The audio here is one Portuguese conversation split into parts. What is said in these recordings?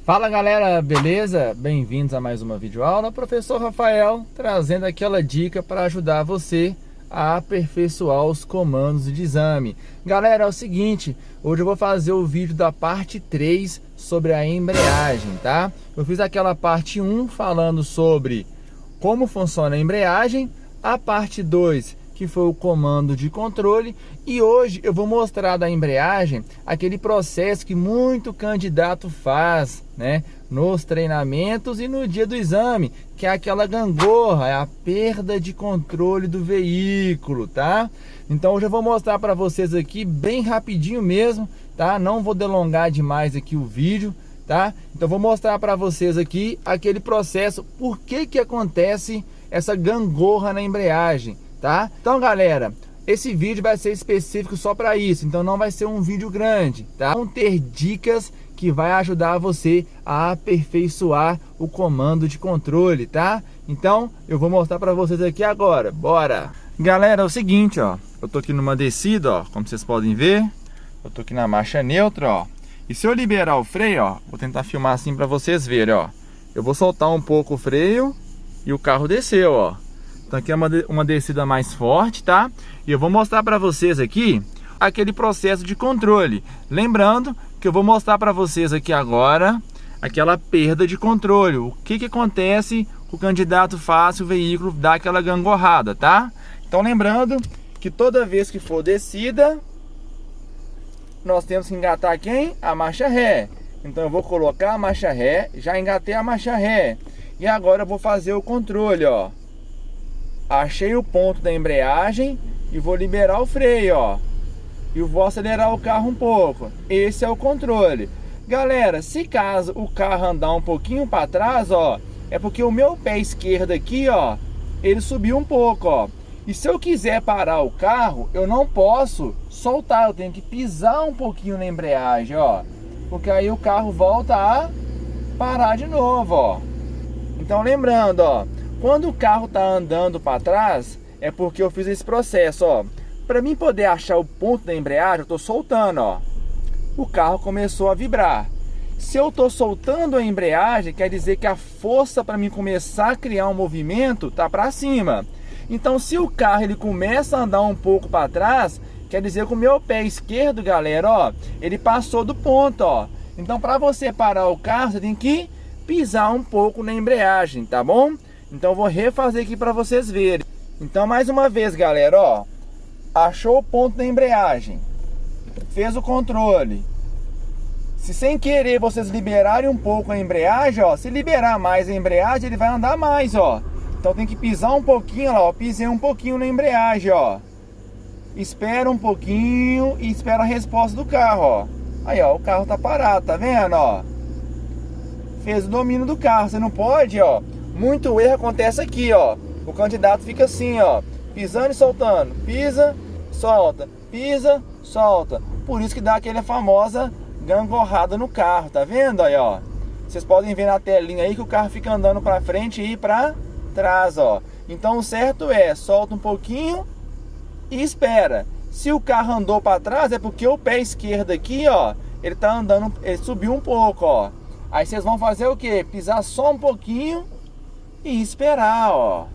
Fala galera, beleza? Bem-vindos a mais uma videoaula. Professor Rafael trazendo aquela dica para ajudar você a aperfeiçoar os comandos de exame. Galera, é o seguinte, hoje eu vou fazer o vídeo da parte 3 sobre a embreagem, tá? Eu fiz aquela parte 1 falando sobre como funciona a embreagem, a parte 2 que foi o comando de controle, e hoje eu vou mostrar da embreagem aquele processo que muito candidato faz, né, nos treinamentos e no dia do exame, que é aquela gangorra, é a perda de controle do veículo, tá? Então hoje eu vou mostrar para vocês aqui bem rapidinho mesmo, tá? Não vou delongar demais aqui o vídeo, tá? Então vou mostrar para vocês aqui aquele processo, por que acontece essa gangorra na embreagem, tá? Então galera, esse vídeo vai ser específico só para isso, então não vai ser um vídeo grande, tá? Vão ter dicas que vai ajudar você a aperfeiçoar o comando de controle, tá? Então eu vou mostrar para vocês aqui agora, bora! Galera, é o seguinte, ó, eu tô aqui numa descida, ó, como vocês podem ver, eu tô aqui na marcha neutra, ó, e se eu liberar o freio, ó, vou tentar filmar assim para vocês verem, ó, eu vou soltar um pouco o freio e o carro desceu, ó. Então aqui é uma descida mais forte, tá? E eu vou mostrar para vocês aqui aquele processo de controle. Lembrando que eu vou mostrar para vocês aqui agora aquela perda de controle. O que acontece, o candidato faz, o veículo dá aquela gangorrada, tá? Então lembrando que toda vez que for descida, nós temos que engatar quem? A marcha ré. Então eu vou colocar a marcha ré, já engatei a marcha ré. E agora eu vou fazer o controle, ó. Achei o ponto da embreagem e vou liberar o freio, ó. E vou acelerar o carro um pouco. Esse é o controle. Galera, se caso o carro andar um pouquinho para trás, ó, é porque o meu pé esquerdo aqui, ó, ele subiu um pouco, ó. E se eu quiser parar o carro, eu não posso soltar, eu tenho que pisar um pouquinho na embreagem, ó. Porque aí o carro volta a parar de novo, ó. Então lembrando, ó, quando o carro tá andando para trás, é porque eu fiz esse processo, ó. Para mim poder achar o ponto da embreagem, eu tô soltando, ó. O carro começou a vibrar. Se eu tô soltando a embreagem, quer dizer que a força para mim começar a criar um movimento tá para cima. Então, se o carro ele começa a andar um pouco para trás, quer dizer que o meu pé esquerdo, galera, ó, ele passou do ponto, ó. Então, para você parar o carro, você tem que pisar um pouco na embreagem, tá bom? Então eu vou refazer aqui para vocês verem. Então mais uma vez, galera, ó, achou o ponto da embreagem, fez o controle. Se sem querer vocês liberarem um pouco a embreagem, ó, se liberar mais a embreagem, ele vai andar mais, ó. Então tem que pisar um pouquinho lá, ó, pisei um pouquinho na embreagem, ó. Espera um pouquinho e espera a resposta do carro, ó. Aí, ó, o carro tá parado, tá vendo, ó? Fez o domínio do carro, você não pode, ó. Muito erro acontece aqui, ó. O candidato fica assim, ó, pisando e soltando. Pisa, solta, pisa, solta. Por isso que dá aquela famosa gangorrada no carro, tá vendo aí, ó? Vocês podem ver na telinha aí que o carro fica andando para frente e para trás, ó. Então o certo é, solta um pouquinho e espera. Se o carro andou para trás é porque o pé esquerdo aqui, ó, ele tá andando, ele subiu um pouco, ó. Aí vocês vão fazer o quê? Pisar só um pouquinho e esperar, ó.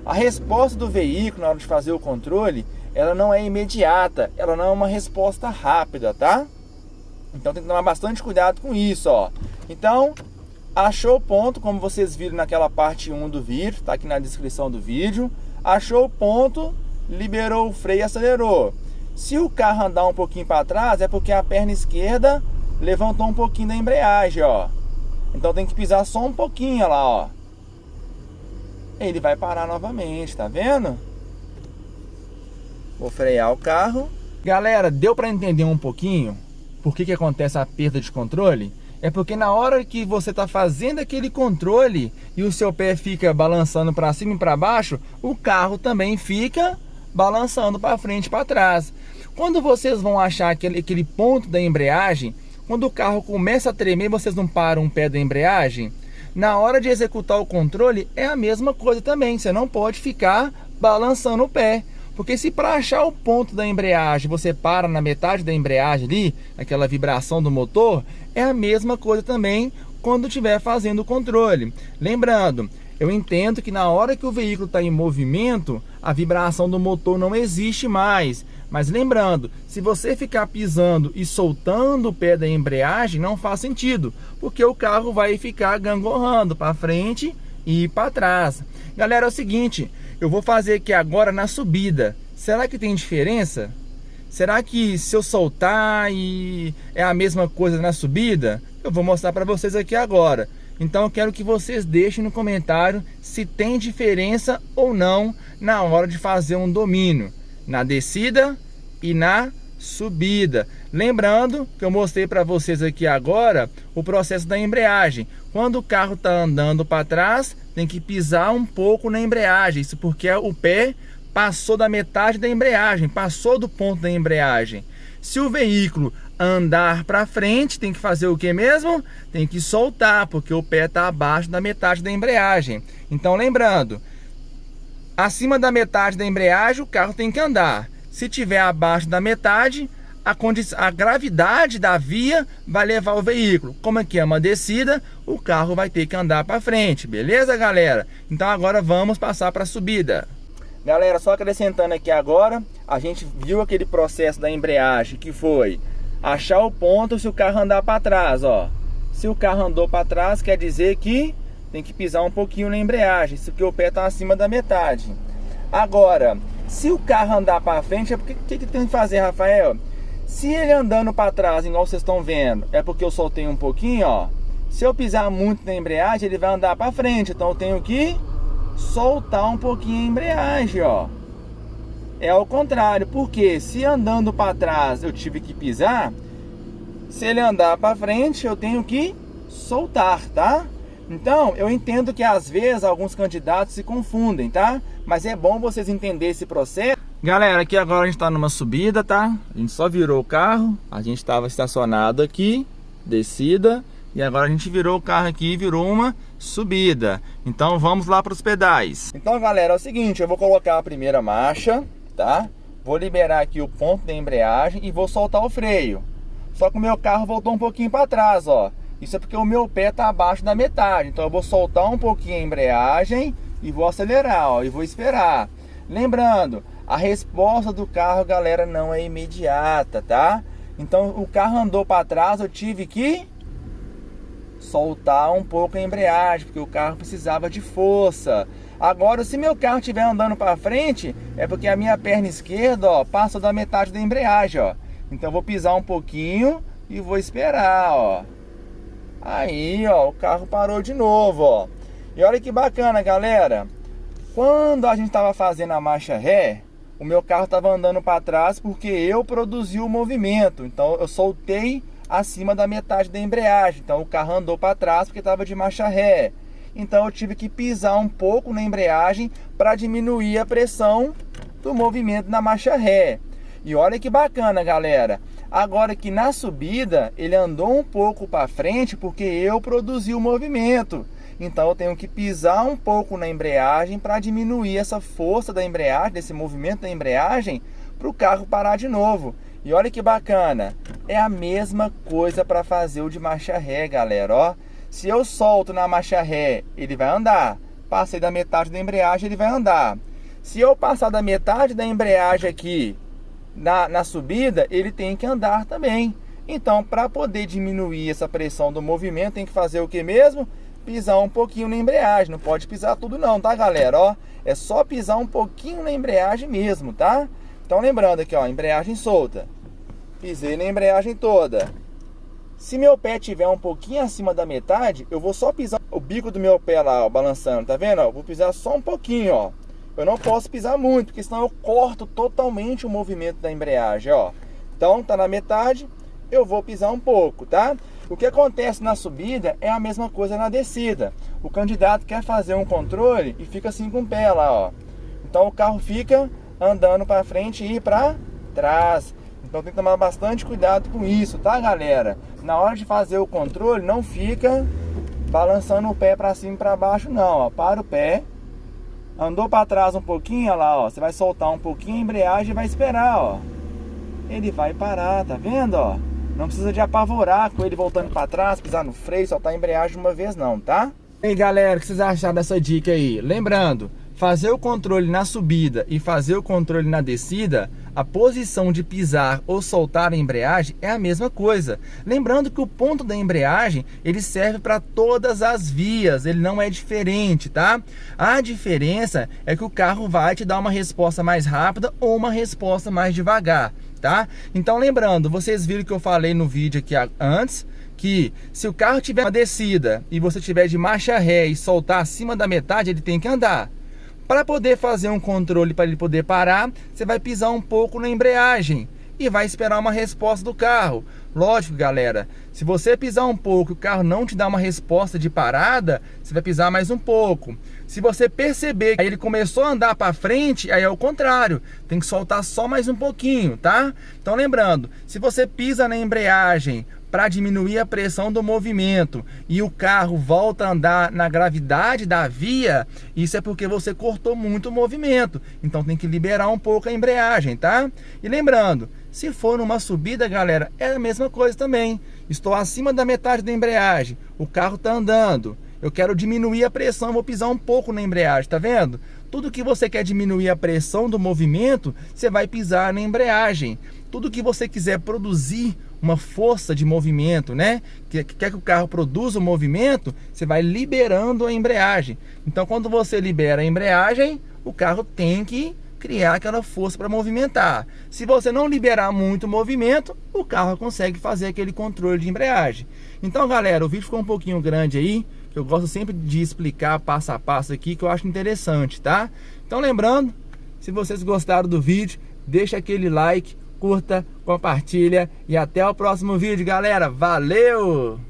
A resposta do veículo na hora de fazer o controle, ela não é imediata, ela não é uma resposta rápida, tá? Então tem que tomar bastante cuidado com isso, ó. Então, achou o ponto, como vocês viram naquela parte 1 do vídeo, tá aqui na descrição do vídeo. Achou o ponto, liberou o freio e acelerou. Se o carro andar um pouquinho para trás, é porque a perna esquerda levantou um pouquinho da embreagem, ó. Então tem que pisar só um pouquinho lá, ó. Ele vai parar novamente, tá vendo? Vou frear o carro. Galera, deu para entender um pouquinho por que acontece a perda de controle? É porque na hora que você tá fazendo aquele controle e o seu pé fica balançando para cima e para baixo, o carro também fica balançando para frente e para trás. Quando vocês vão achar aquele ponto da embreagem, quando o carro começa a tremer, vocês não param o pé da embreagem? Na hora de executar o controle é a mesma coisa também, você não pode ficar balançando o pé. Porque se para achar o ponto da embreagem você para na metade da embreagem ali, aquela vibração do motor, é a mesma coisa também quando estiver fazendo o controle. Lembrando, eu entendo que na hora que o veículo está em movimento, a vibração do motor não existe mais. Mas lembrando, se você ficar pisando e soltando o pé da embreagem, não faz sentido, porque o carro vai ficar gangorrando para frente e para trás. Galera, é o seguinte, eu vou fazer aqui agora na subida. Será que tem diferença? Será que se eu soltar e é a mesma coisa na subida? Eu vou mostrar para vocês aqui agora. Então eu quero que vocês deixem no comentário se tem diferença ou não na hora de fazer um domínio, na descida e na subida. Lembrando que eu mostrei para vocês aqui agora o processo da embreagem. Quando o carro está andando para trás, tem que pisar um pouco na embreagem. Isso porque o pé passou da metade da embreagem, passou do ponto da embreagem. Se o veículo andar para frente, tem que fazer o que mesmo? Tem que soltar, porque o pé está abaixo da metade da embreagem. Então lembrando, acima da metade da embreagem o carro tem que andar. Se tiver abaixo da metade, a gravidade da via vai levar o veículo. Como aqui é uma descida, o carro vai ter que andar para frente, beleza, galera? Então agora vamos passar para a subida. Galera, só acrescentando aqui agora, a gente viu aquele processo da embreagem que foi achar o ponto se o carro andar para trás, ó. Se o carro andou para trás, quer dizer que tem que pisar um pouquinho na embreagem, porque o pé está acima da metade. Agora, se o carro andar para frente, é porque o que tem que fazer, Rafael? Se ele andando para trás, igual vocês estão vendo, é porque eu soltei um pouquinho, ó. Se eu pisar muito na embreagem, ele vai andar para frente, então eu tenho que soltar um pouquinho a embreagem, ó. É ao contrário, porque se andando para trás eu tive que pisar, se ele andar para frente eu tenho que soltar, tá? Então eu entendo que às vezes alguns candidatos se confundem, tá? Mas é bom vocês entenderem esse processo. Galera, aqui agora a gente está numa subida, tá? A gente só virou o carro, a gente estava estacionado aqui, descida, e agora a gente virou o carro aqui e virou uma subida. Então vamos lá para os pedais. Então, galera, é o seguinte, eu vou colocar a primeira marcha, tá? Vou liberar aqui o ponto da embreagem e vou soltar o freio. Só que o meu carro voltou um pouquinho para trás, ó. Isso é porque o meu pé tá abaixo da metade. Então eu vou soltar um pouquinho a embreagem e vou acelerar, ó, e vou esperar. Lembrando, a resposta do carro, galera, não é imediata, tá? Então o carro andou para trás, eu tive que soltar um pouco a embreagem, porque o carro precisava de força. Agora, se meu carro estiver andando para frente, é porque a minha perna esquerda, ó, passa da metade da embreagem, ó. Então eu vou pisar um pouquinho e vou esperar, ó. Aí, ó, o carro parou de novo, ó. E olha que bacana, galera. Quando a gente estava fazendo a marcha ré, o meu carro estava andando para trás porque eu produzi o movimento. Então eu soltei acima da metade da embreagem. Então o carro andou para trás porque estava de marcha ré. Então eu tive que pisar um pouco na embreagem para diminuir a pressão do movimento na marcha ré. E olha que bacana, galera. Agora que na subida ele andou um pouco para frente porque eu produzi o movimento. Então eu tenho que pisar um pouco na embreagem para diminuir essa força da embreagem, desse movimento da embreagem, para o carro parar de novo. E olha que bacana, é a mesma coisa para fazer o de marcha ré, galera, ó. Se eu solto na marcha ré, ele vai andar. Passei da metade da embreagem, ele vai andar. Se eu passar da metade da embreagem aqui na subida, ele tem que andar também. Então, para poder diminuir essa pressão do movimento, tem que fazer o que mesmo? Pisar um pouquinho na embreagem. Não pode pisar tudo não, tá, galera? Ó, é só pisar um pouquinho na embreagem mesmo, tá? Então, lembrando aqui, ó, embreagem solta. Pisei na embreagem toda. Se meu pé estiver um pouquinho acima da metade, eu vou só pisar o bico do meu pé lá, ó, balançando, tá vendo? Ó, vou pisar só um pouquinho, ó. Eu não posso pisar muito, porque senão eu corto totalmente o movimento da embreagem, ó. Então, tá na metade, eu vou pisar um pouco, tá? O que acontece na subida é a mesma coisa na descida. O candidato quer fazer um controle e fica assim com o pé lá, ó. Então o carro fica andando para frente e ir para trás. Então tem que tomar bastante cuidado com isso, tá, galera? Na hora de fazer o controle, não fica balançando o pé para cima e para baixo, não, ó. Para o pé, andou para trás um pouquinho, ó lá, ó. Você vai soltar um pouquinho a embreagem e vai esperar, ó. Ele vai parar, tá vendo, ó? Não precisa de apavorar com ele voltando para trás, pisar no freio, soltar a embreagem de uma vez não, tá? E aí, galera, o que vocês acharam dessa dica aí? Lembrando, fazer o controle na subida e fazer o controle na descida, a posição de pisar ou soltar a embreagem é a mesma coisa. Lembrando que o ponto da embreagem, ele serve para todas as vias, ele não é diferente, tá? A diferença é que o carro vai te dar uma resposta mais rápida ou uma resposta mais devagar, tá? Então lembrando, vocês viram que eu falei no vídeo aqui antes, que se o carro tiver uma descida e você tiver de marcha ré e soltar acima da metade, ele tem que andar. Para poder fazer um controle, para ele poder parar, você vai pisar um pouco na embreagem e vai esperar uma resposta do carro. Lógico, galera, se você pisar um pouco e o carro não te dá uma resposta de parada, você vai pisar mais um pouco. Se você perceber que aí ele começou a andar para frente, aí é o contrário, tem que soltar só mais um pouquinho, tá? Então lembrando, se você pisa na embreagem para diminuir a pressão do movimento e o carro volta a andar na gravidade da via, isso é porque você cortou muito o movimento, então tem que liberar um pouco a embreagem, tá? E lembrando, se for numa subida, galera, é a mesma coisa também. Estou acima da metade da embreagem, o carro está andando, eu quero diminuir a pressão, vou pisar um pouco na embreagem, tá vendo? Tudo que você quer diminuir a pressão do movimento, você vai pisar na embreagem. Tudo que você quiser produzir uma força de movimento, né? Quer que o carro produza o movimento, você vai liberando a embreagem. Então, quando você libera a embreagem, o carro tem que criar aquela força para movimentar. Se você não liberar muito movimento, o carro consegue fazer aquele controle de embreagem. Então, galera, o vídeo ficou um pouquinho grande aí, que eu gosto sempre de explicar passo a passo aqui, que eu acho interessante, tá? Então, lembrando, se vocês gostaram do vídeo, deixa aquele like, curta, compartilha e até o próximo vídeo, galera. Valeu!